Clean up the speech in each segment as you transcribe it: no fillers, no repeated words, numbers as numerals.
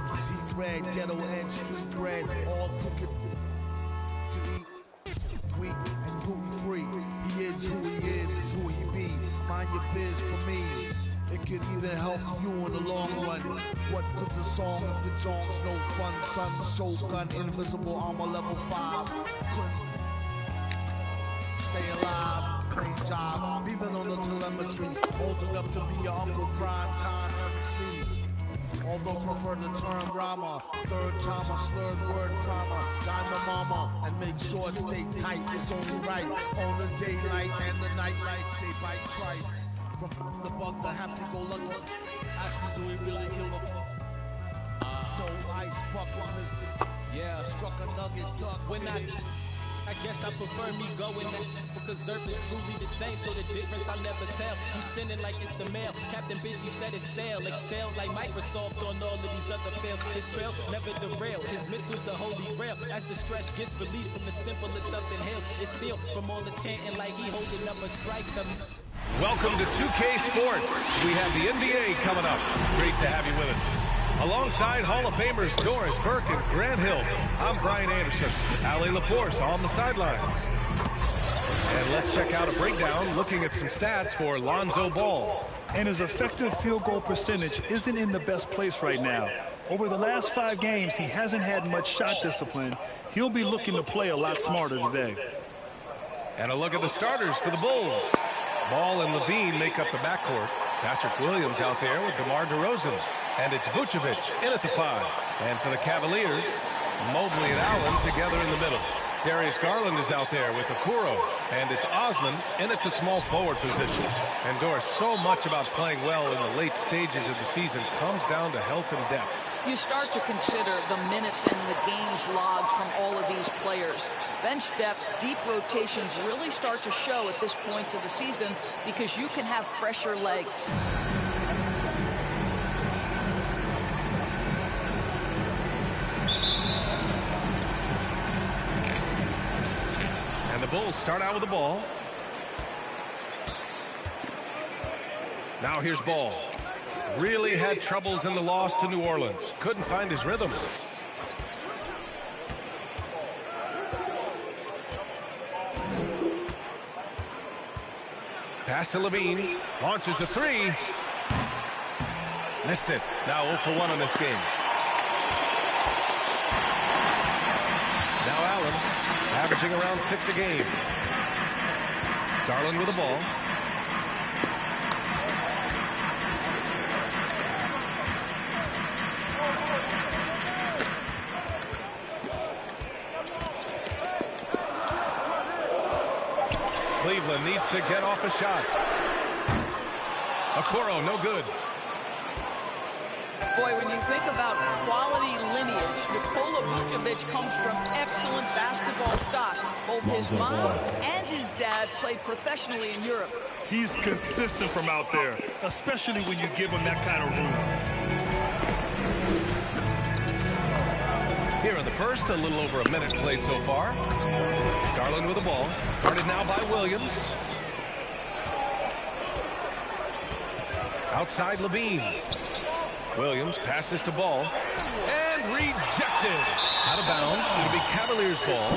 like he's red, ghetto and street bread, all crooked. Weak and gluten free. He is who he is, it's who he be. Mind your biz for me. It could even help you in the long run. What good's a song if the jong's no fun? Sun, Shogun, invisible armor level 5. Couldn't stay alive, plain job, even on the telemetry. Old enough to be your uncle, prime time MC. Although prefer the term Rama, third time a slurred word primer. Dime my mama and make sure it stay tight. It's only right on the daylight and the nightlife. They bite Christ. From the bug to happy-go-lucky. Ask me, do we really kill him? No ice bucket, mister. Yeah, struck a nugget, duck. When I guess I prefer me going because Earth is truly the same, so the difference I'll never tell. He's sending like it's the mail. Captain Bishy said it's sail. Excel like Microsoft on all of these other fails. His trail never derail. His mental's the holy grail. As the stress gets released from the simplest of inhales, it's sealed from all the chanting like he holding up a strike. Welcome to 2K Sports. We have the NBA coming up. Great to have you with us. Alongside Hall of Famers Doris Burke and Grant Hill, I'm Brian Anderson. Allie LaForce on the sidelines. And let's check out a breakdown looking at some stats for Lonzo Ball. And his effective field goal percentage isn't in the best place right now. Over the last 5 games, he hasn't had much shot discipline. He'll be looking to play a lot smarter today. And a look at the starters for the Bulls. Ball and Levine make up the backcourt. Patrick Williams out there with DeMar DeRozan. And it's Vucevic in at the 5. And for the Cavaliers, Mobley and Allen together in the middle. Darius Garland is out there with Okoro. And it's Osman in at the small forward position. And Doris, so much about playing well in the late stages of the season comes down to health and depth. You start to consider the minutes and the games logged from all of these players. Bench depth, deep rotations really start to show at this point of the season because you can have fresher legs. And the Bulls start out with the ball. Now here's Ball. Really had troubles in the loss to New Orleans. Couldn't find his rhythm. Pass to Levine. Launches a 3. Missed it. Now 0 for 1 in this game. Now Allen, averaging around 6 a game. Garland with the ball. Cleveland needs to get off a shot. Okoro, no good. Boy, when you think about quality lineage, Nikola Vucevic comes from excellent basketball stock. Both his mom and his dad played professionally in Europe. He's consistent from out there, especially when you give him that kind of room. Here in the first, a little over a minute played so far. Garland with the ball. Guarded now by Williams. Outside Levine. Williams passes to Ball. And rejected. Out of bounds. It'll be Cavaliers ball.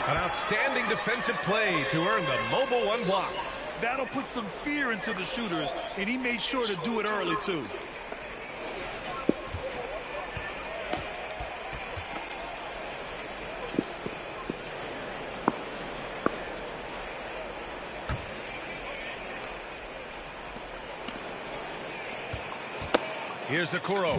An outstanding defensive play to earn the mobile 1 block. That'll put some fear into the shooters, and he made sure to do it early, too. Here's Okoro.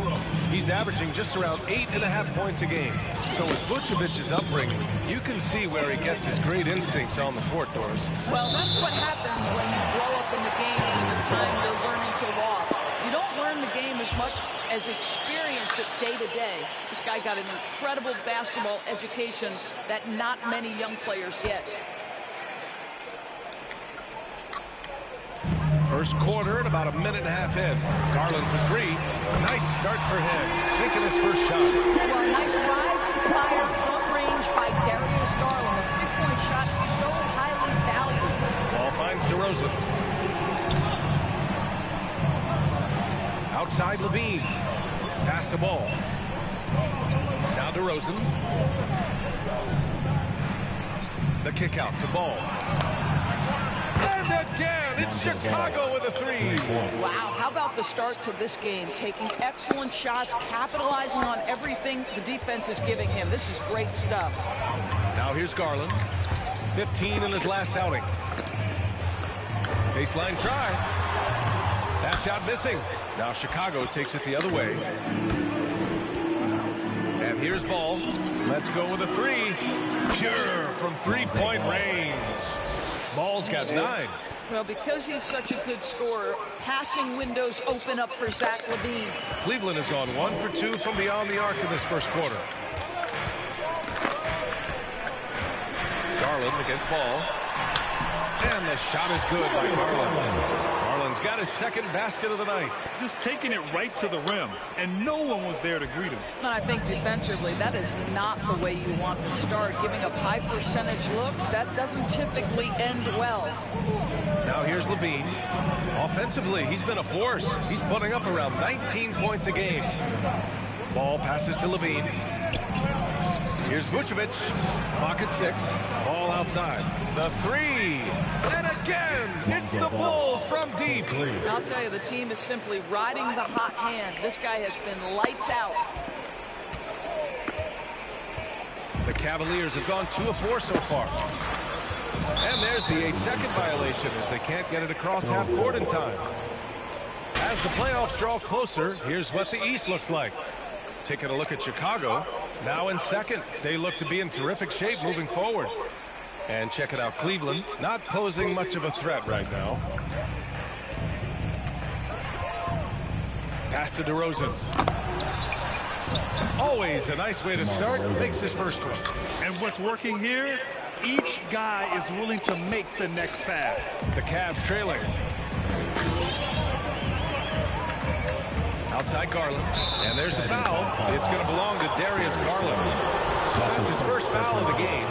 He's averaging just around 8.5 points a game. So with Vucevic's upbringing, you can see where he gets his great instincts on the court, Doris. Well, that's what happens when you grow up in the game from the time you're learning to walk. You don't learn the game as much as experience it day to day. This guy got an incredible basketball education that not many young players get. First quarter and about a minute and a half in. Garland for 3. Nice start for him. Sinking his first shot. Well, nice rise and fire from range by Darius Garland. A 3-point shot so highly valued. Ball finds DeRozan. Outside Levine. Pass to Ball. Now DeRozan. The kick out to Ball. And again, it's Chicago with a three. Wow, how about the start to this game? Taking excellent shots, capitalizing on everything the defense is giving him. This is great stuff. Now here's Garland. 15 in his last outing. Baseline try. That shot missing. Now Chicago takes it the other way. And here's Ball. Let's go with a three. Pure from three-point range. Ball's got 9. Well, because he's such a good scorer, passing windows open up for Zach LaVine. Cleveland has gone 1 for 2 from beyond the arc in this first quarter. Garland against Ball. And the shot is good by Garland. Garland's got his second basket of the night. Just taking it right to the rim, and no one was there to greet him. And I think defensively, that is not the way you want to start. Giving up high percentage looks, that doesn't typically end well. Now here's LaVine. Offensively, he's been a force. He's putting up around 19 points a game. Ball passes to LaVine. Here's Vucevic. Clock at 6. Ball outside. The three. And again, it's the Bulls from deep. I'll tell you, the team is simply riding the hot hand. This guy has been lights out. The Cavaliers have gone 2 of 4 so far. And there's the 8-second violation as they can't get it across half court in time. As the playoffs draw closer, here's what the East looks like. Taking a look at Chicago. Now in second. They look to be in terrific shape moving forward. And check it out, Cleveland, not posing much of a threat right now. Pass to DeRozan. Always a nice way to start. Makes his first one. And what's working here? Each guy is willing to make the next pass. The Cavs trailing. Outside Garland. And there's the foul. It's going to belong to Darius Garland. That's his first foul of the game.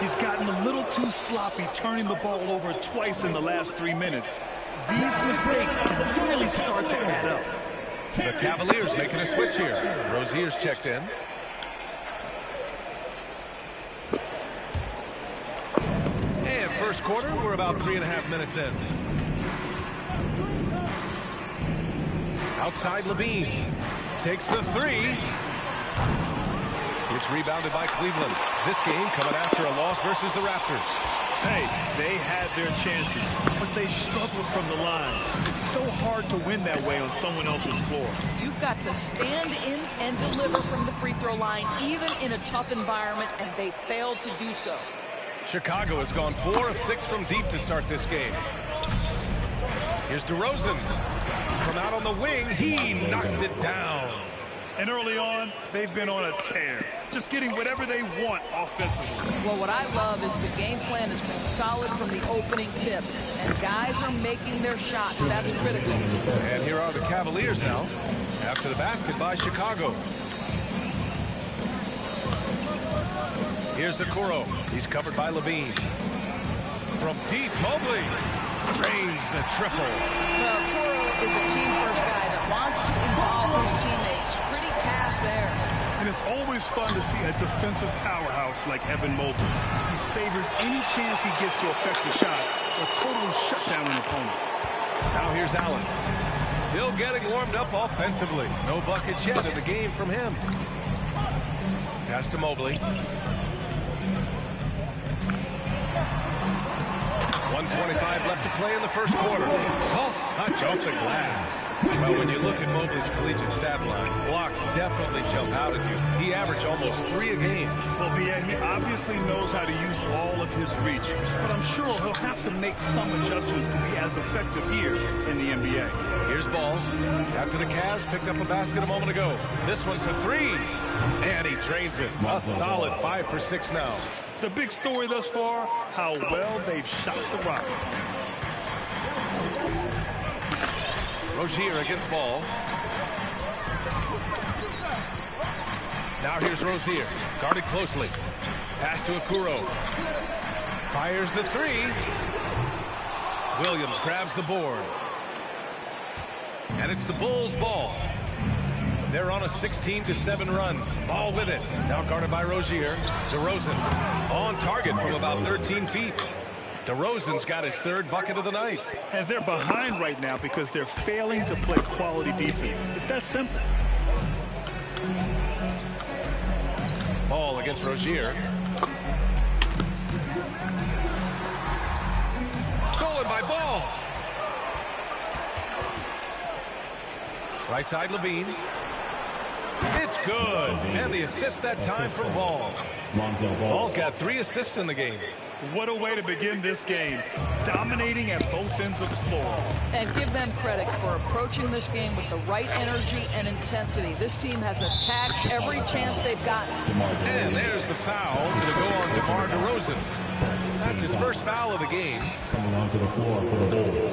He's gotten a little too sloppy turning the ball over twice in the last 3 minutes. These mistakes can really start to add up. The Cavaliers making a switch here. Rozier's checked in. And first quarter, we're about 3.5 minutes in. Outside LaVine. Takes the three. It's rebounded by Cleveland. This game coming after a loss versus the Raptors. Hey, they had their chances, but they struggled from the line. It's so hard to win that way on someone else's floor. You've got to stand in and deliver from the free throw line, even in a tough environment, and they failed to do so. Chicago has gone 4 of 6 from deep to start this game. Here's DeRozan. From out on the wing, he knocks it down. And early on, they've been on a tear, just getting whatever they want offensively. Well, what I love is the game plan has been solid from the opening tip, and guys are making their shots. That's critical. And here are the Cavaliers now, after the basket by Chicago. Here's Okoro. He's covered by LaVine. From deep, Mobley drains the triple. Well, Okoro is a team-first guy that wants to involve his teammates. Pretty pass there. And it's always fun to see a defensive powerhouse like Evan Mobley. He savors any chance he gets to affect the shot or totally shut down an opponent. Now here's Allen. Still getting warmed up offensively. No buckets yet in the game from him. Pass to Mobley. 1:25 left to play in the first quarter. Soft touch off the glass. Well, when you look at Mobley's collegiate stat line, blocks definitely jump out at you. He averaged almost 3 a game. Well, yeah, he obviously knows how to use all of his reach, but I'm sure he'll have to make some adjustments to be as effective here in the NBA. Here's Ball. After the Cavs picked up a basket a moment ago. This one for 3. And he drains it. A solid 5 for 6 now. The big story thus far, how well they've shot the rock. Rozier against Ball. Now here's Rozier, guarded closely. Pass to Okoro. Fires the 3. Williams grabs the board. And it's the Bulls' ball. They're on a 16-7 run. Ball with it. Now guarded by Rozier. DeRozan on target from about 13 feet. DeRozan's got his third bucket of the night. And they're behind right now because they're failing to play quality defense. It's that simple. Ball against Rozier. Stolen by Ball. Right side, Levine. It's good. And the assist that time from Ball. Ball's got 3 assists in the game. What a way to begin this game. Dominating at both ends of the floor. And give them credit for approaching this game with the right energy and intensity. This team has attacked every chance they've gotten. And there's the foul to go on DeMar DeRozan. That's his first foul of the game. Coming onto the floor for the Bulls.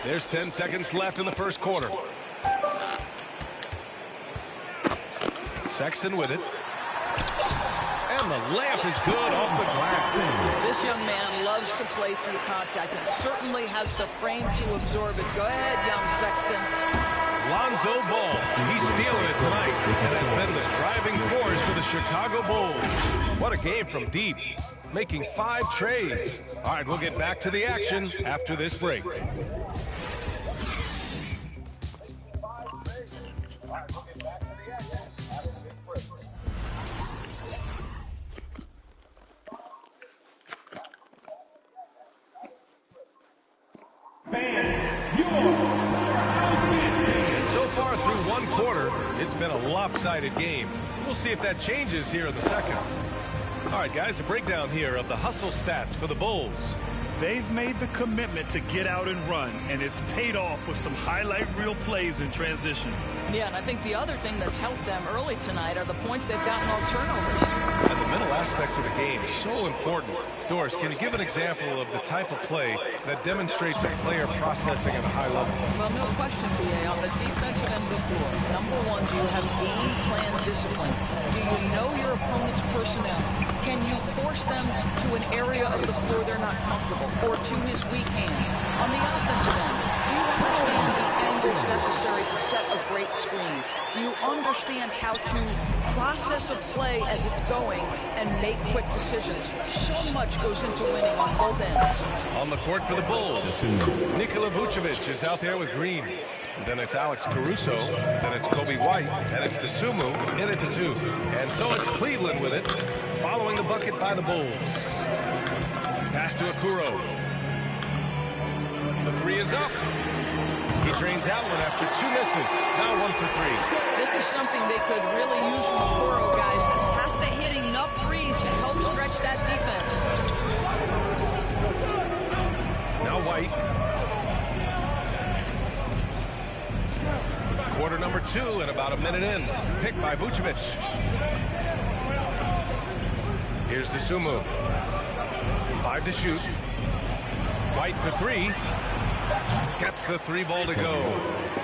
There's 10 seconds left in the first quarter. Sexton with it. And the layup is good off the glass. This young man loves to play through contact and certainly has the frame to absorb it. Go ahead, young Sexton. Lonzo Ball, he's feeling it tonight and has been the driving force for the Chicago Bulls. What a game from deep, making 5 trays. All right, we'll get back to the action after this break. So far through one quarter, it's been a lopsided game. We'll see if that changes here in the second. All right, guys, a breakdown here of the hustle stats for the Bulls. They've made the commitment to get out and run, and it's paid off with some highlight reel plays in transition. Yeah, and I think the other thing that's helped them early tonight are the points they've gotten off turnovers. And the mental aspect of the game is so important. Doris, can you give an example of the type of play that demonstrates a player processing at a high level? Well, no question, B.A. On the defensive end of the floor, number one, do you have game plan discipline? Do you know your opponent's personnel? Can you force them to an area of the floor they're not comfortable or to his weak hand? On the offensive end, do you understand the angles necessary to set a great screen? Do you understand how to process a play as it's going and make quick decisions? So much goes into winning on both ends. On the court for the Bulls, Nikola Vucevic is out there with Green. Then it's Alex Caruso. Then it's Kobe White. And it's Dosunmu in at the 2. And so it's Cleveland with it, following the bucket by the Bulls. Pass to Okoro. The 3 is up. He drains out one after 2 misses. Now 1 for 3. This is something they could really use from Okoro, guys. Has to hit enough threes to help stretch that defense. Now White. Quarter number 2 and about a minute in. Picked by Vucevic. Here's Dosunmu. 5 to shoot. White for 3. Gets the 3 ball to go.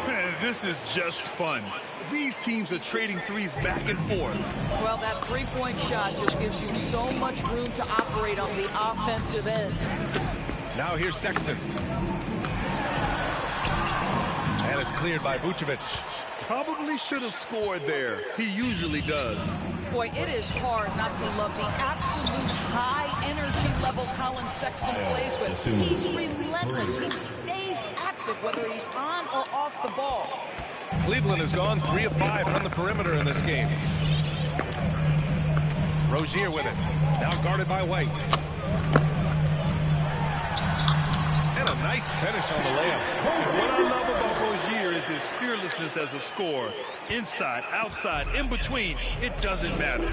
Man, this is just fun. These teams are trading threes back and forth. Well, that 3-point shot just gives you so much room to operate on the offensive end. Now here's Sexton. And it's cleared by Vucevic. Probably should have scored there. He usually does. Boy, it is hard not to love the absolute high energy level Colin Sexton plays with. He's relentless. He stays active whether he's on or off the ball. Cleveland has gone 3 of 5 from the perimeter in this game. Rozier with it. Now guarded by White. And a nice finish on the layup. What I love about Rozier is his fearlessness as a scorer. Inside, outside, in between, it doesn't matter.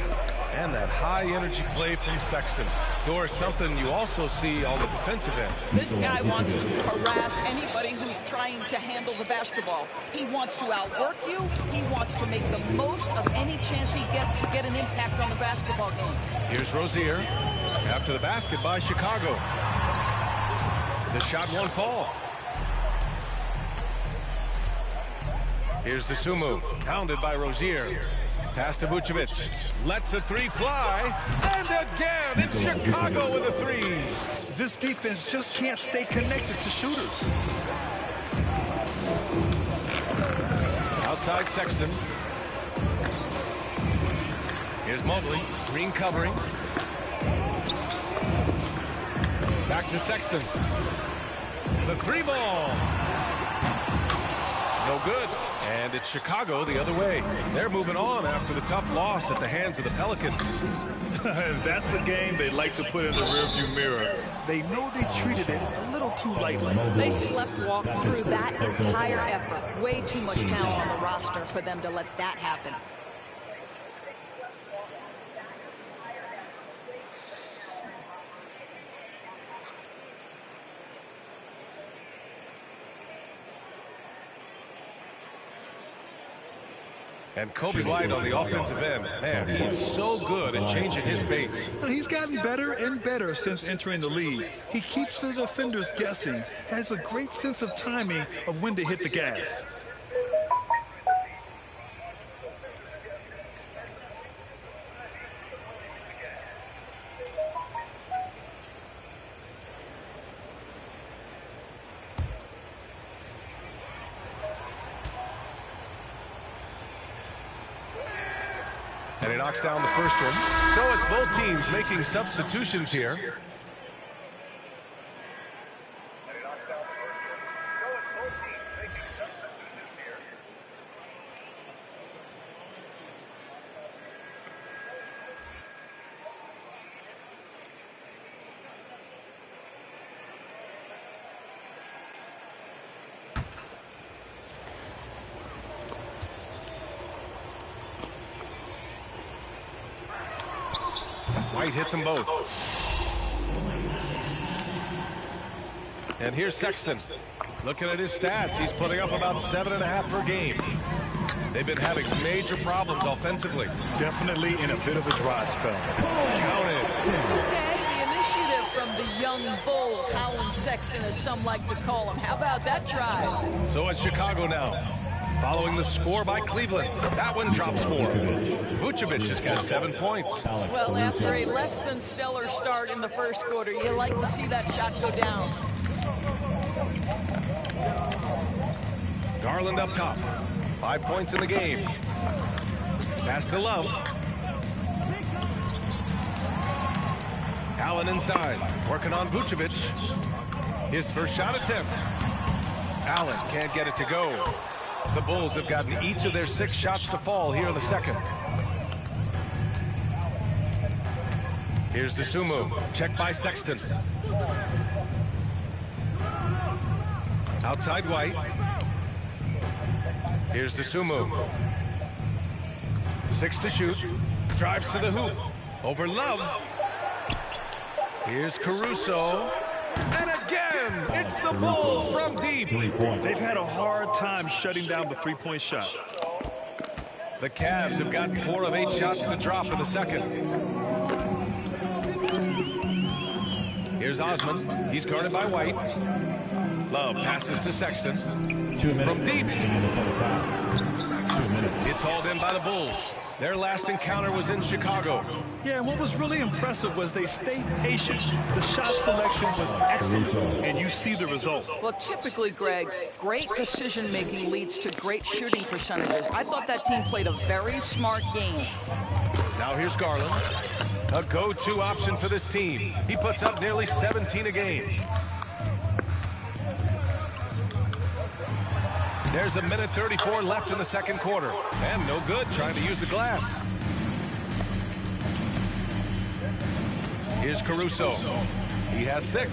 And that high-energy play from Sexton. Doris, something you also see on the defensive end. This guy wants to harass anybody who's trying to handle the basketball. He wants to outwork you. He wants to make the most of any chance he gets to get an impact on the basketball game. Here's Rozier. After the basket by Chicago. The shot won't fall. Here's Dosunmu, pounded by Rozier. Pass to Vucevic. Lets a three fly. And again, it's Chicago with a three. This defense just can't stay connected to shooters. Outside Sexton. Here's Mobley. Green covering. Back to Sexton. The three ball. No good. And it's Chicago the other way. They're moving on after the tough loss at the hands of the Pelicans. That's a game they like to put in the rearview mirror. They know they treated it a little too lightly. They slept-walked through that entire effort. Way too much talent on the roster for them to let that happen. And Kobe White on the offensive end. Man, he's so good at changing his pace. He's gotten better and better since entering the league. He keeps the defenders guessing, has a great sense of timing of when to hit the gas. And he knocks down the first one. So it's both teams making substitutions here. White hits them both. And here's Sexton. Looking at his stats, he's putting up about 7.5 per game. They've been having major problems offensively. Definitely in a bit of a dry spell. Counted. Okay, the initiative from the young bull, Colin Sexton, as some like to call him. How about that drive? So it's Chicago now. Following the score by Cleveland. That one drops 4. Vucevic has got 7 points. Well, after a less than stellar start in the first quarter, you like to see that shot go down. Garland up top. 5 points in the game. Pass to Love. Allen inside. Working on Vucevic. His first shot attempt. Allen can't get it to go. The Bulls have gotten each of their 6 shots to fall here in the second. Here's Dosunmu. Check by Sexton. Outside White. Here's Dosunmu. 6 to shoot. Drives to the hoop. Over Love. Here's Caruso. And again, it's the Bulls from deep. They've had a hard time shutting down the three-point shot. The Cavs have gotten 4 of 8 shots to drop in the second. Here's Osman. He's guarded by White. Love passes to Sexton. 2 minutes From deep. 2 minutes. It's hauled in by the Bulls. Their last encounter was in Chicago. Yeah, and what was really impressive was they stayed patient. The shot selection was excellent, and you see the result. Well, typically, Greg, great decision-making leads to great shooting percentages. I thought that team played a very smart game. Now here's Garland. A go-to option for this team. He puts up nearly 17 a game. There's 1:34 left in the second quarter. And no good trying to use the glass. Here's Caruso. He has 6.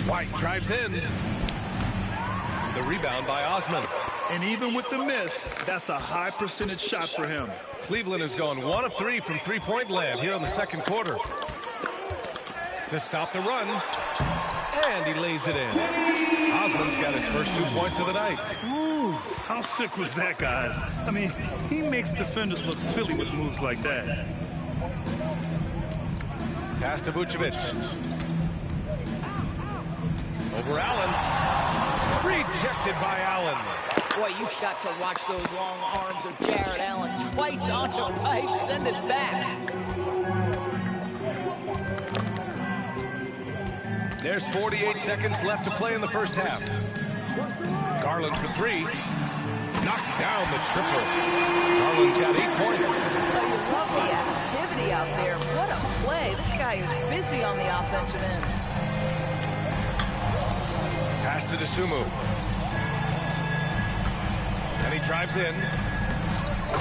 White drives in. The rebound by Osman. And even with the miss, that's a high percentage shot for him. Cleveland has gone 1 of 3 from three-point land here in the second quarter. To stop the run. And he lays it in. Osman's got his first 2 points of the night. Ooh, how sick was that, guys? I mean, he makes defenders look silly with moves like that. Pass to Vucevic. Over Allen. Rejected by Allen. Boy, you've got to watch those long arms of Jared Allen. Twice on the pipe, send it back. There's 48 seconds left to play in the first half. Garland for three. Knocks down the triple. Garland's got 8 points. Oh, you love the activity out there. What a play. This guy is busy on the offensive end. Pass to DeSumo. And he drives in.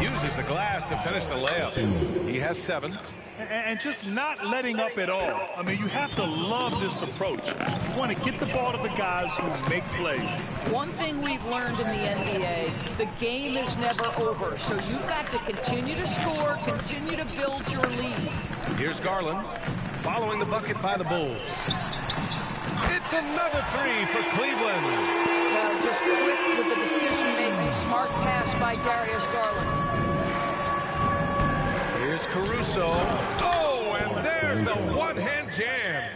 Uses the glass to finish the layup. He has 7. And just not letting up at all. I mean, you have to love this approach. You want to get the ball to the guys who make plays. One thing we've learned in the NBA, the game is never over. So you've got to continue to score, continue to build your lead. Here's Garland, following the bucket by the Bulls. It's another 3 for Cleveland. Just quick with the decision-making, smart pass by Darius Garland. Here's Caruso. Oh, and there's a one-hand jam.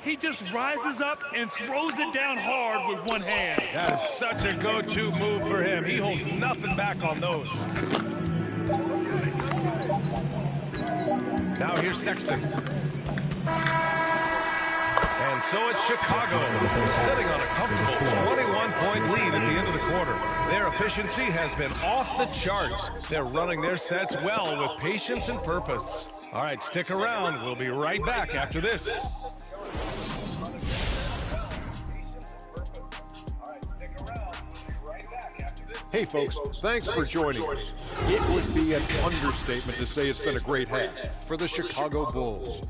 He just rises up and throws it down hard with one hand. That is such a go-to move for him. He holds nothing back on those. Now here's Sexton. And so it's Chicago, sitting on a comfortable 21-point lead at the end of the quarter. Their efficiency has been off the charts. They're running their sets well with patience and purpose. All right, stick around. We'll be right back after this. Hey folks, thanks for joining us. It would be an understatement to say it's been a great half for the Chicago Bulls.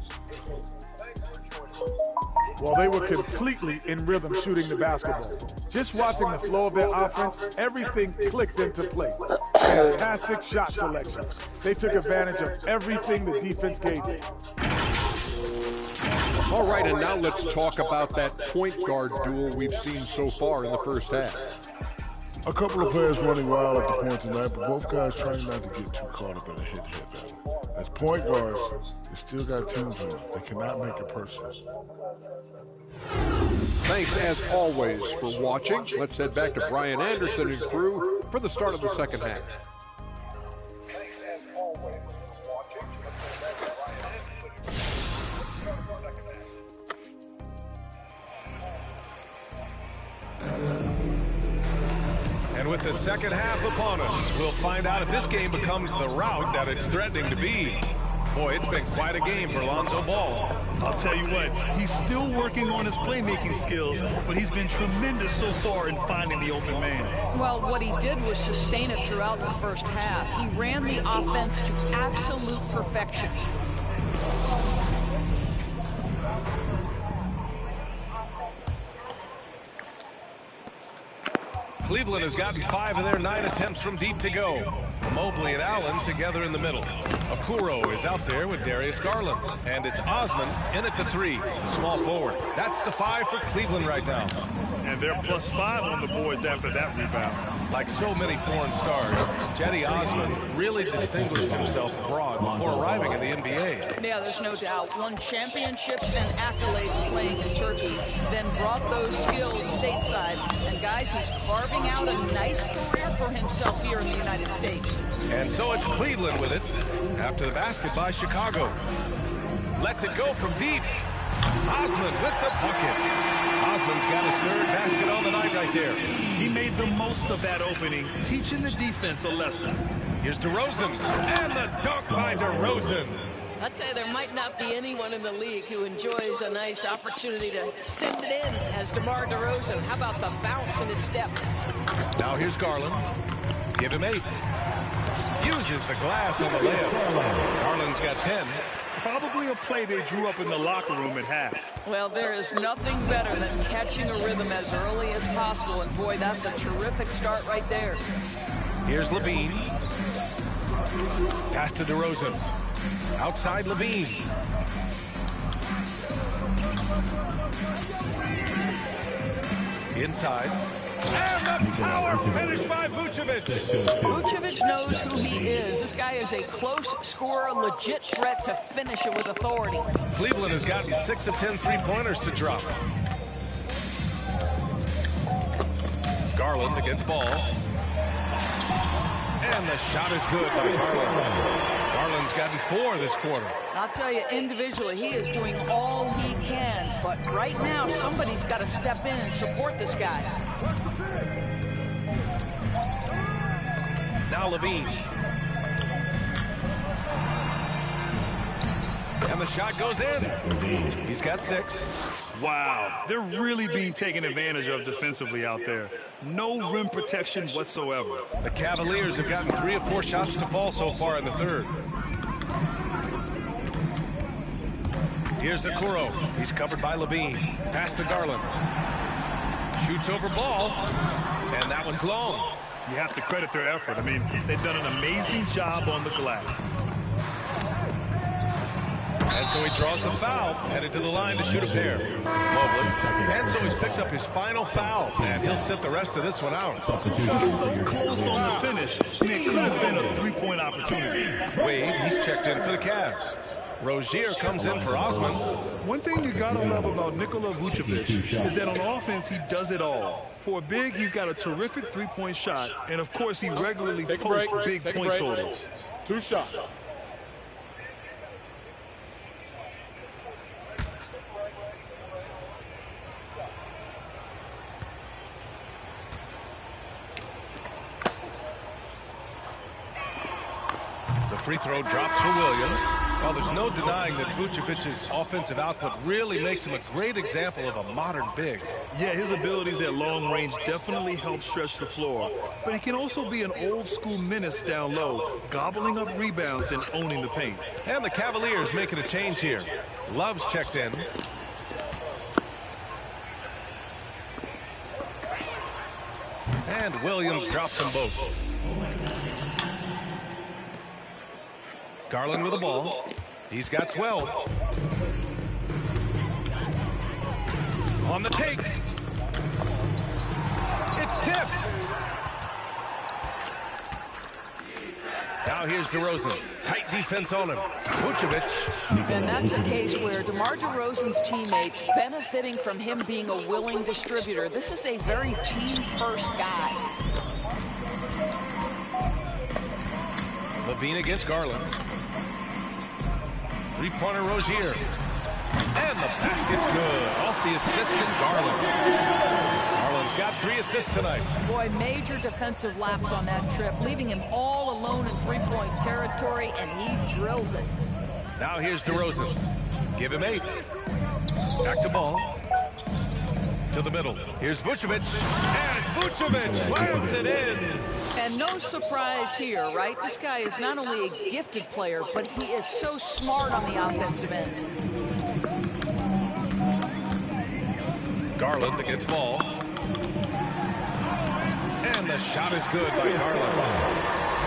Well, they were completely in rhythm shooting the basketball. Just watching the flow of their offense, everything clicked into place. Fantastic shot selection. They took advantage of everything the defense gave them. All right, and now let's talk about that point guard duel we've seen so far in the first half. A couple of players running wild at the point tonight, but both guys trying not to get too caught up in a hit-hit battle. As point guards, they still got teams on it. They cannot make it personal. Thanks, as always, for watching. Let's head back to Brian Anderson and crew for the start of the second half. And with the second half upon us, we'll find out if this game becomes the rout that it's threatening to be. Boy, it's been quite a game for Lonzo Ball. I'll tell you what, he's still working on his playmaking skills, but he's been tremendous so far in finding the open man. Well, what he did was sustain it throughout the first half. He ran the offense to absolute perfection. Cleveland has gotten 5 of their 9 attempts from deep to go. Mobley and Allen together in the middle. Okoro is out there with Darius Garland. And it's Osman in at the 3, the small forward. That's the 5 for Cleveland right now. And they're +5 on the boards after that rebound. Like so many foreign stars, Cedi Osman really distinguished himself abroad before arriving in the NBA. Yeah, there's no doubt. Won championships and accolades playing in Turkey, then brought those skills stateside. And guys, he's carving out a nice career for himself here in the United States. And so it's Cleveland with it after the basket by Chicago. Lets it go from deep. Osman with the bucket. Osman's got his 3rd basket on the night right there. He made the most of that opening, teaching the defense a lesson. Here's DeRozan, and the dunk by DeRozan. I'd say there might not be anyone in the league who enjoys a nice opportunity to send it in as DeMar DeRozan. How about the bounce in his step? Now here's Garland. Give him 8. Uses the glass on the layup. Garland's got 10. Probably a play they drew up in the locker room at half. Well, there is nothing better than catching a rhythm as early as possible. And boy, that's a terrific start right there. Here's Levine. Pass to DeRozan. Outside Levine. Inside. And the power finish by Vucevic. Vucevic knows who he is. This guy is a close scorer, a legit threat to finish it with authority. Cleveland has gotten 6 of 10 3-pointers to drop. Garland against Ball. And the shot is good by Garland. Garland's gotten 4 this quarter. I'll tell you, individually, he is doing all he can. But right now, somebody's got to step in and support this guy. Now Levine. And the shot goes in. He's got 6. Wow, they're really being taken advantage of defensively out there. No rim protection whatsoever. The Cavaliers have gotten 3 of 4 shots to fall so far in the third. Here's Okoro. He's covered by Levine. Pass to Garland. Shoots over ball. And that one's long. You have to credit their effort. I mean, they've done an amazing job on the glass. And so he draws the foul, headed to the line to shoot a pair. Mobley. And so he's picked up his final foul, and he'll sit the rest of this one out. He's so close on the finish, and it could have been a 3-point opportunity. Wade, he's checked in for the Cavs. Rozier comes in for Osman. One thing you got to love about Nikola Vucevic is that on offense, he does it all. For a big, he's got a terrific 3-point shot, and of course, he regularly posts big point totals. 2 shots. Free throw drops for Williams. Well, there's no denying that Vucevic's offensive output really makes him a great example of a modern big. Yeah, his abilities at long range definitely help stretch the floor. But he can also be an old-school menace down low, gobbling up rebounds and owning the paint. And the Cavaliers making a change here. Love's checked in. And Williams drops them both. Garland with the ball. He's got 12. On the take. It's tipped. Now here's DeRozan. Tight defense on him. Vucevic. And that's a case where DeMar DeRozan's teammates benefiting from him being a willing distributor. This is a very team-first guy. Levine against Garland. 3-pointer Rozier. And the basket's good. Off the assist in Garland. Garland's got 3 assists tonight. Boy, major defensive laps on that trip, leaving him all alone in 3-point territory, and he drills it. Now here's DeRozan. Give him 8. Back to ball. To the middle. Here's Vucevic. And Vucevic slams it in. And no surprise here, right? This guy is not only a gifted player, but he is so smart on the offensive end. Garland against ball. And the shot is good by Garland.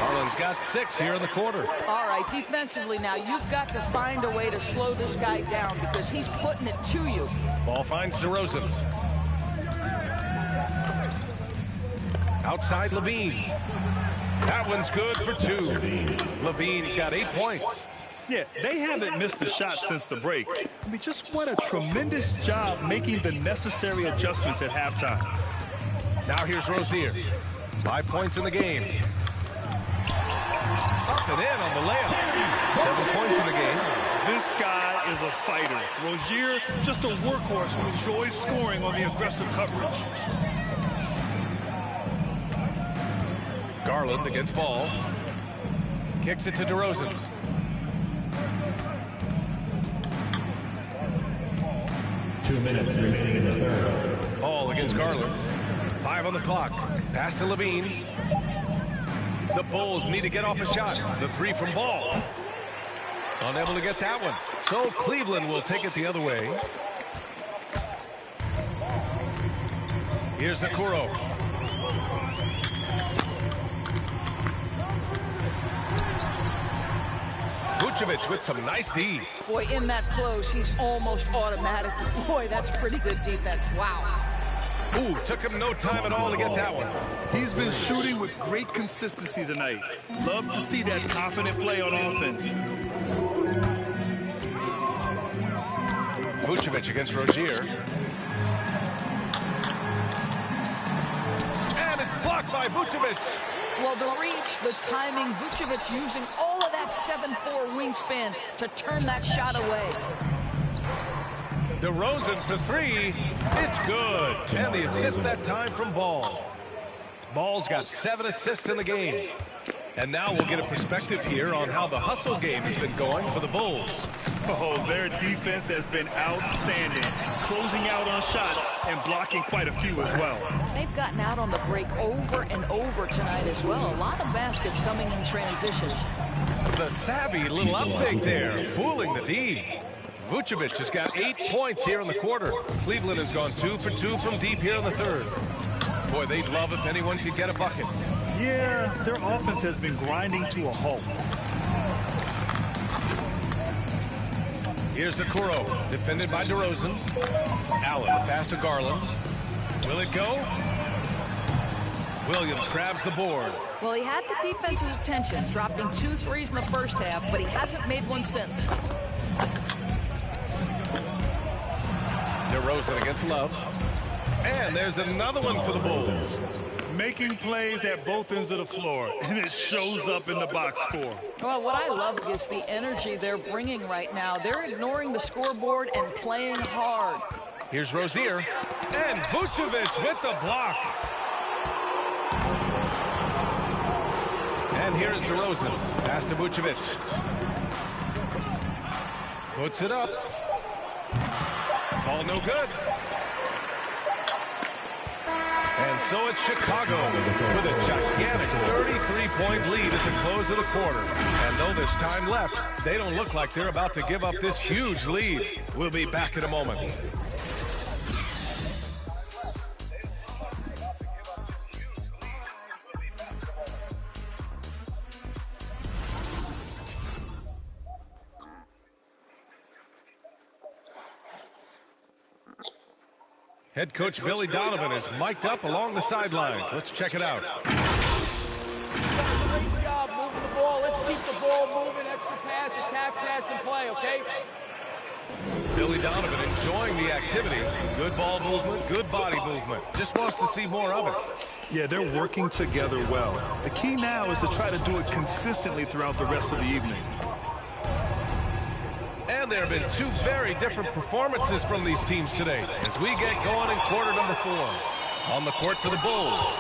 Garland's got 6 here in the quarter. All right, defensively now, you've got to find a way to slow this guy down because he's putting it to you. Ball finds DeRozan. Outside Levine. That one's good for 2. Levine's got 8 points. Yeah, they haven't missed a shot since the break. I mean, just what a tremendous job making the necessary adjustments at halftime. Now here's Rozier. 5 points in the game. Up and in on the layup. 7 points in the game. This guy is a fighter. Rozier, just a workhorse who enjoys scoring on the aggressive coverage. Garland against ball. Kicks it to DeRozan. Two minutes remaining in the third. Ball against Garland. 5 on the clock. Pass to Levine. The Bulls need to get off a shot. The 3 from Ball. Unable to get that one. So Cleveland will take it the other way. Here's Okoro. Vucevic with some nice D. Boy, in that close, he's almost automatic. Boy, that's pretty good defense. Wow. Ooh, took him no time at all to get that one. He's been shooting with great consistency tonight. Love to see that confident play on offense. Vucevic against Rozier. And it's blocked by Vucevic. Well, the reach, the timing, Vucevic using all of that 7'4" wingspan to turn that shot away. DeRozan for three. It's good. And the assist that time from Ball. Ball's got 7 assists in the game. And now we'll get a perspective here on how the hustle game has been going for the Bulls. Oh, their defense has been outstanding, closing out on shots and blocking quite a few as well. They've gotten out on the break over and over tonight as well. A lot of baskets coming in transition. The savvy little up fake there, fooling the D. Vucevic has got 8 points here in the quarter. Cleveland has gone 2 for 2 from deep here in the third. Boy, they'd love if anyone could get a bucket. Yeah, their offense has been grinding to a halt. Here's Okoro, defended by DeRozan. Allen, pass to Garland. Will it go? Williams grabs the board. Well, he had the defense's attention, dropping 2 threes in the first half, but he hasn't made one since. DeRozan against Love. And there's another one for the Bulls. Making plays at both ends of the floor, and it shows up in the box score. Well, what I love is the energy they're bringing right now. They're ignoring the scoreboard and playing hard. Here's Rozier, and Vucevic with the block. And here's DeRozan, pass to Vucevic. Puts it up. Ball no good. And so it's Chicago with a gigantic 33-point lead at the close of the quarter. And though there's time left, they don't look like they're about to give up this huge lead. We'll be back in a moment. Head coach Billy Donovan is mic'd up along the sidelines. Let's check it out. Great job moving the ball. Let's keep the ball moving. Extra pass, attack, pass, and play, okay? Billy Donovan enjoying the activity. Good ball movement, good body movement. Just wants to see more of it. Yeah, they're working together well. The key now is to try to do it consistently throughout the rest of the evening. And there have been 2 very different performances from these teams today as we get going in quarter number 4. On the court for the Bulls,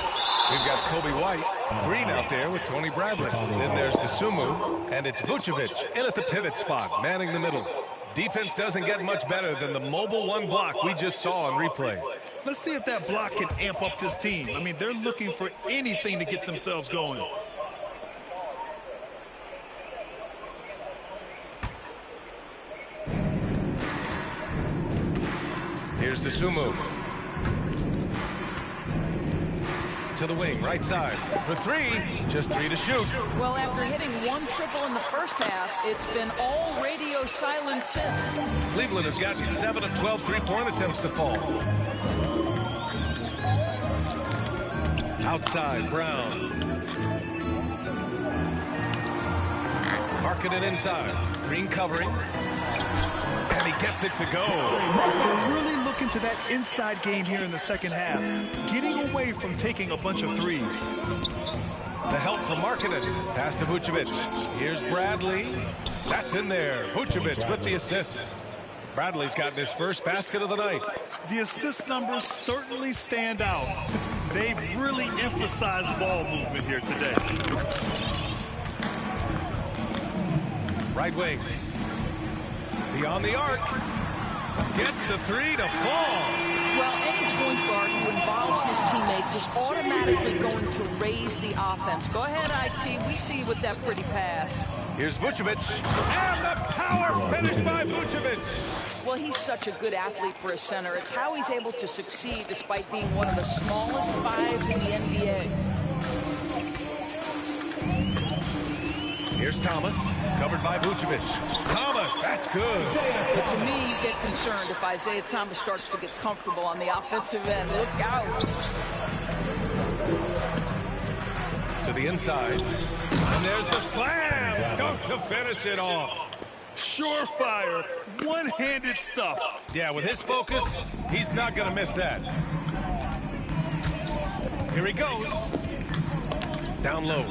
we've got Kobe White, Green out there with Tony Bradley. Then there's Dosunmu, and it's Vucevic in at the pivot spot, manning the middle. Defense doesn't get much better than the mobile 1 block we just saw on replay. Let's see if that block can amp up this team. I mean, they're looking for anything to get themselves going. Here's Dosunmu. To the wing, right side. For 3, just 3 to shoot. Well, after hitting 1 triple in the first half, it's been all radio silence since. Cleveland has gotten 7 of 12 3-point attempts to fall. Outside, Brown. Marking it inside. Green covering. And he gets it to go. They're really looking to that inside game here in the second half, getting away from taking a bunch of threes. The help from Markkanen. Pass to Vucevic. Here's Bradley. That's in there. Vucevic with the assist. Bradley's gotten his first basket of the night. The assist numbers certainly stand out. They've really emphasized ball movement here today. Right wing. Beyond the arc. Gets the 3 to fall. Well, any point guard who involves his teammates is automatically going to raise the offense. Go ahead, IT. We see you with that pretty pass. Here's Vucevic. And the power finish by Vucevic. Well, he's such a good athlete for a center. It's how he's able to succeed despite being one of the smallest 5s in the NBA. Here's Thomas, covered by Vucevic. Thomas, that's good. But to me, you get concerned if Isaiah Thomas starts to get comfortable on the offensive end. Look out. To the inside. And there's the slam. Dunk to finish it off. Surefire, one-handed stuff. Yeah, with his focus, he's not going to miss that. Here he goes. Down low.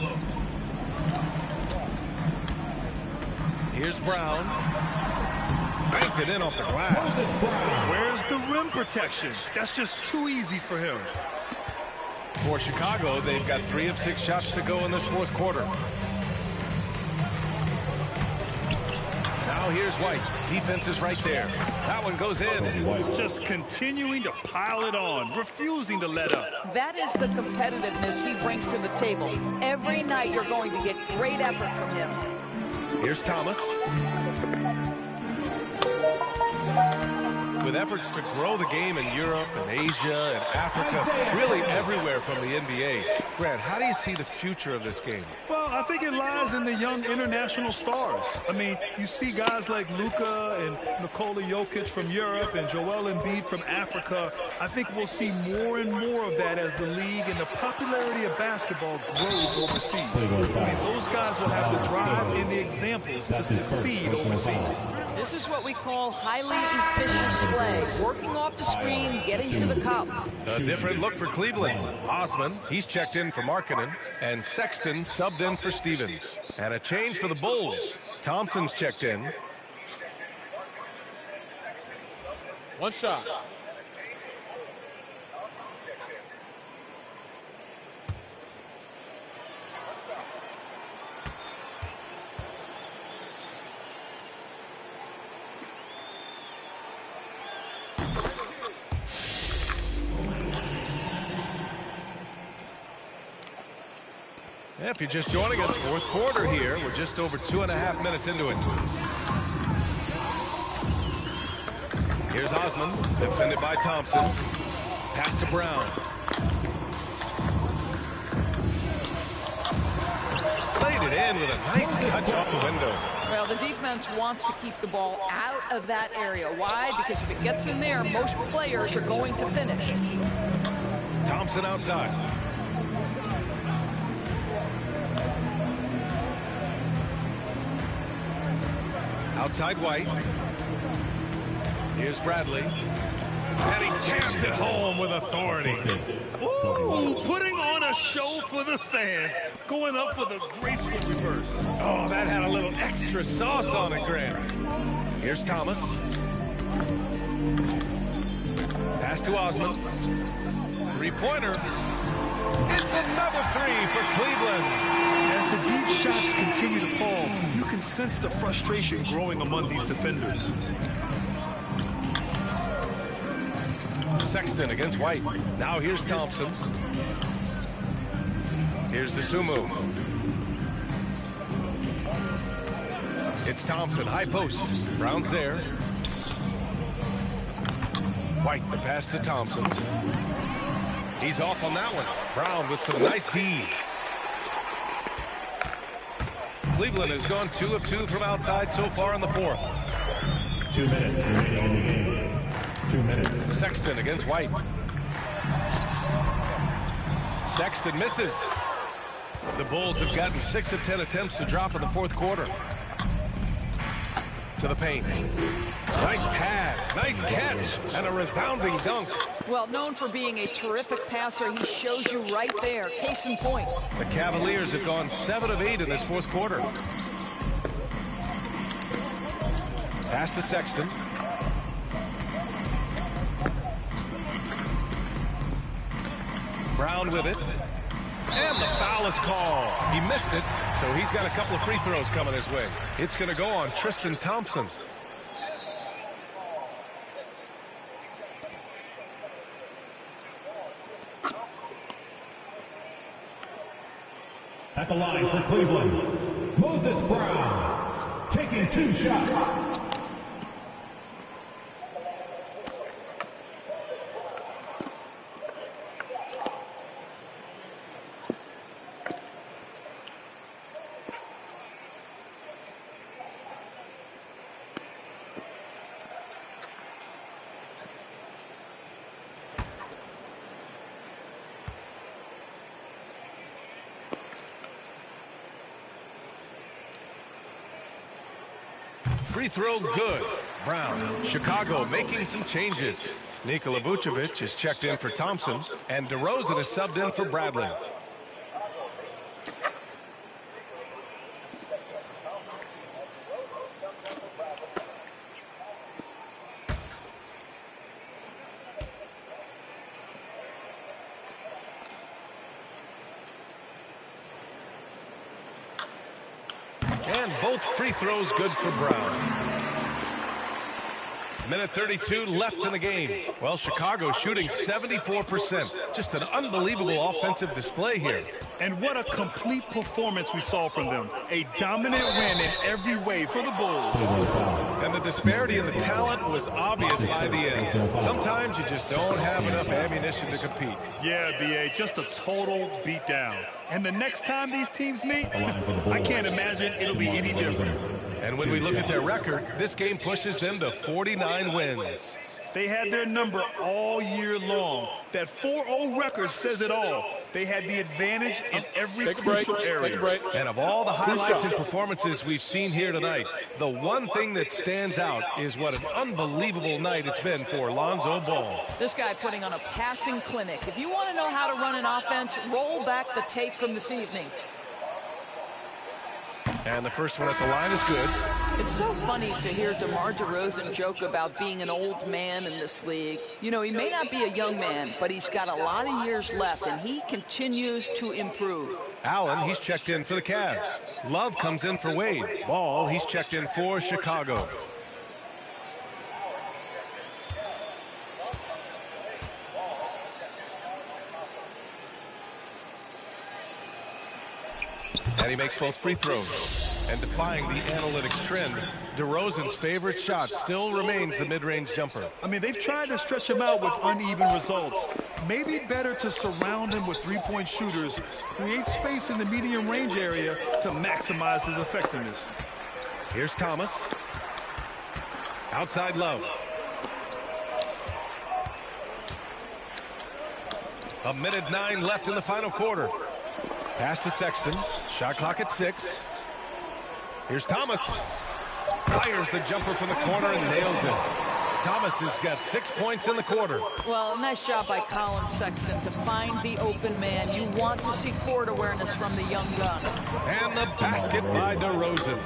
Here's Brown. Banked it in off the glass. Where's the rim protection? That's just too easy for him. For Chicago, they've got 3 of 6 shots to go in this fourth quarter. Now here's White. Defense is right there. That one goes in. Just continuing to pile it on, refusing to let up. That is the competitiveness he brings to the table. Every night you're going to get great effort from him. Here's Thomas. With efforts to grow the game in Europe and Asia and Africa, really everywhere from the NBA. Grant, how do you see the future of this game? Well, I think it lies in the young international stars. I mean, you see guys like Luka and Nikola Jokic from Europe and Joel Embiid from Africa. I think we'll see more and more of that as the league and the popularity of basketball grows overseas. I mean, those guys will have the drive and the examples to succeed overseas. This is what we call highly efficient play. Working off the screen, getting to the cup. A different look for Cleveland. Osman, he's checked in for Markkanen, and Sexton subbed in for Stevens. And a change for the Bulls. Thompson's checked in. One shot. If you're just joining us, fourth quarter here. We're just over 2.5 minutes into it. Here's Osman, defended by Thompson. Pass to Brown. Played it in with a nice touch off the window. Well, the defense wants to keep the ball out of that area. Why? Because if it gets in there, most players are going to finish. Thompson outside. Outside White. Here's Bradley. And he jams it home with authority. Ooh, putting on a show for the fans. Going up for the graceful reverse. Oh, that had a little extra sauce on it, Grant. Here's Thomas. Pass to Osman. Three-pointer. It's another 3 for Cleveland. As the deep shots continue to fall, you can sense the frustration growing among these defenders. Sexton against White. Now here's Thompson. Here's Dosunmu. It's Thompson, high post. Brown's there. White, the pass to Thompson. He's off on that one. Brown with some nice D. Cleveland has gone 2 of 2 from outside so far in the fourth. 2 minutes remaining in the game. 2 minutes. Sexton against White. Sexton misses. The Bulls have gotten 6 of 10 attempts to drop in the fourth quarter. To the paint. Nice pass, nice catch, and a resounding dunk. Well, known for being a terrific passer, he shows you right there. Case in point. The Cavaliers have gone 7 of 8 in this fourth quarter. Pass to Sexton. Brown with it. And the foul is called. He missed it, so he's got a couple of free throws coming his way. It's going to go on Tristan Thompson. At the line for Cleveland, Moses Brown, taking 2 shots. Free throw good. Brown. Chicago making some changes. Nikola Vucevic is checked in for Thompson, and DeRozan is subbed in for Bradley. And both free throws good for Brown. Minute 32 left in the game. Well, Chicago shooting 74%. Just an unbelievable offensive display here. And what a complete performance we saw from them. A dominant win in every way for the Bulls. And the disparity in the talent was obvious by the end. Sometimes you just don't have enough ammunition to compete. Yeah, B.A., just a total beatdown. And the next time these teams meet, I can't imagine it'll be any different. And when we look at their record, this game pushes them to 49 wins. They had their number all year long. That 4-0 record says it all. They had the advantage in every crucial area. Take a break. And of all the highlights and performances we've seen here tonight, the one thing that stands out is what an unbelievable night it's been for Lonzo Ball. This guy putting on a passing clinic. If you want to know how to run an offense, roll back the tape from this evening. And the first one at the line is good. It's so funny to hear DeMar DeRozan joke about being an old man in this league. You know, he may not be a young man, but he's got a lot of years left, and he continues to improve. Allen, he's checked in for the Cavs. Love comes in for Wade. Ball, he's checked in for Chicago. And he makes both free throws. And defying the analytics trend, DeRozan's favorite shot still remains the mid-range jumper. I mean, they've tried to stretch him out with uneven results. Maybe better to surround him with three-point shooters, create space in the medium range area to maximize his effectiveness. Here's Thomas. Outside Love. A minute 9 left in the final quarter. Pass to Sexton. Shot clock at 6. Here's Thomas. Fires the jumper from the corner and nails it. Thomas has got 6 points in the quarter. Well, nice job by Colin Sexton to find the open man. You want to see court awareness from the young gun. And the basket by DeRozan.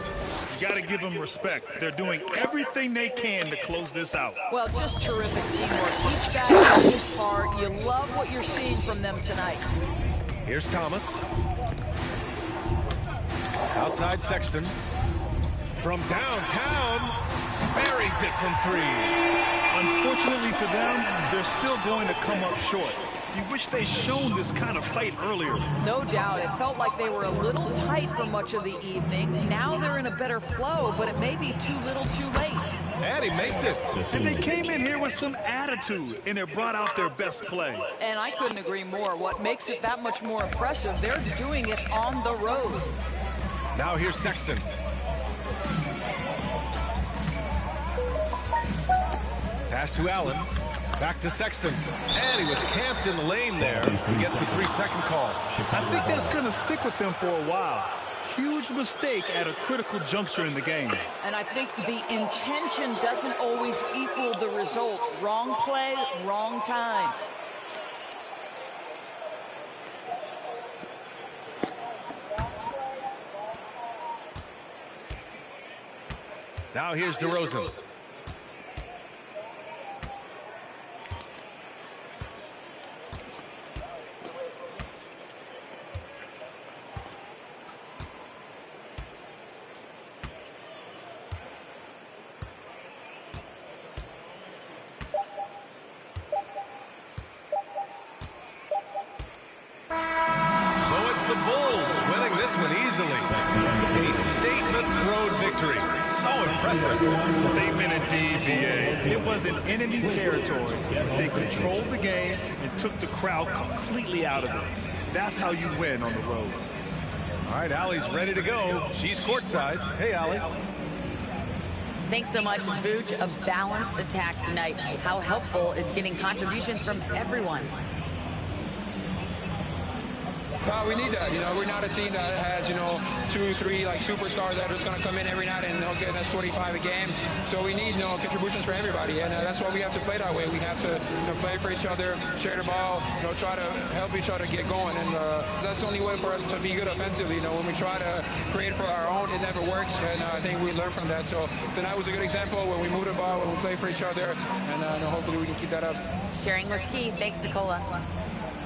You got to give them respect. They're doing everything they can to close this out. Well, just terrific teamwork. Each guy does his part. You love what you're seeing from them tonight. Here's Thomas. Outside Sexton. From downtown, buries it from 3. Unfortunately for them, they're still going to come up short. You wish they'd shown this kind of fight earlier. No doubt. It felt like they were a little tight for much of the evening. Now they're in a better flow, but it may be too little too late. And he makes it. And they came in here with some attitude, and they brought out their best play. And I couldn't agree more. What makes it that much more impressive, they're doing it on the road. Now here's Sexton. Pass to Allen. Back to Sexton. And he was camped in the lane there. He gets a 3-second call. I think that's going to stick with them for a while. Huge mistake at a critical juncture in the game. And I think the intention doesn't always equal the result. Wrong play, wrong time. Now here's DeRozan. The Bulls winning this one easily. A statement road victory. So impressive. Statement indeed, B.A. It was in enemy territory. They controlled the game and took the crowd completely out of it. That's how you win on the road. All right, Allie's ready to go. She's courtside. Hey, Allie. Thanks so much, Vooch. A balanced attack tonight. How helpful is getting contributions from everyone? We need that. You know, we're not a team that has, 2, 3 like superstars that are just going to come in every night and get us 25 a game. So we need, contributions for everybody, and that's why we have to play that way. We have to, play for each other, share the ball, try to help each other get going, and that's the only way for us to be good offensively. When we try to create for our own, it never works, and I think we learned from that. So tonight was a good example when we move the ball, when we play for each other, and hopefully we can keep that up. Sharing was key. Thanks, Nicola.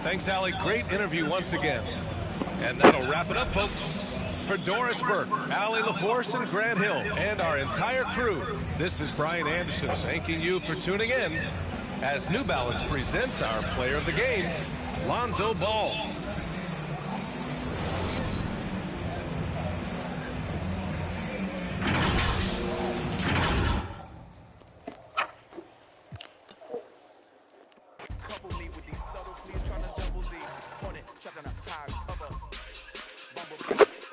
Thanks, Allie. Great interview once again. And that'll wrap it up, folks. For Doris Burke, Allie LaForce, and Grant Hill, and our entire crew, this is Brian Anderson thanking you for tuning in as New Balance presents our player of the game, Lonzo Ball.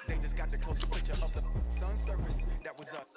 They just got the close picture of the sun surface that was up.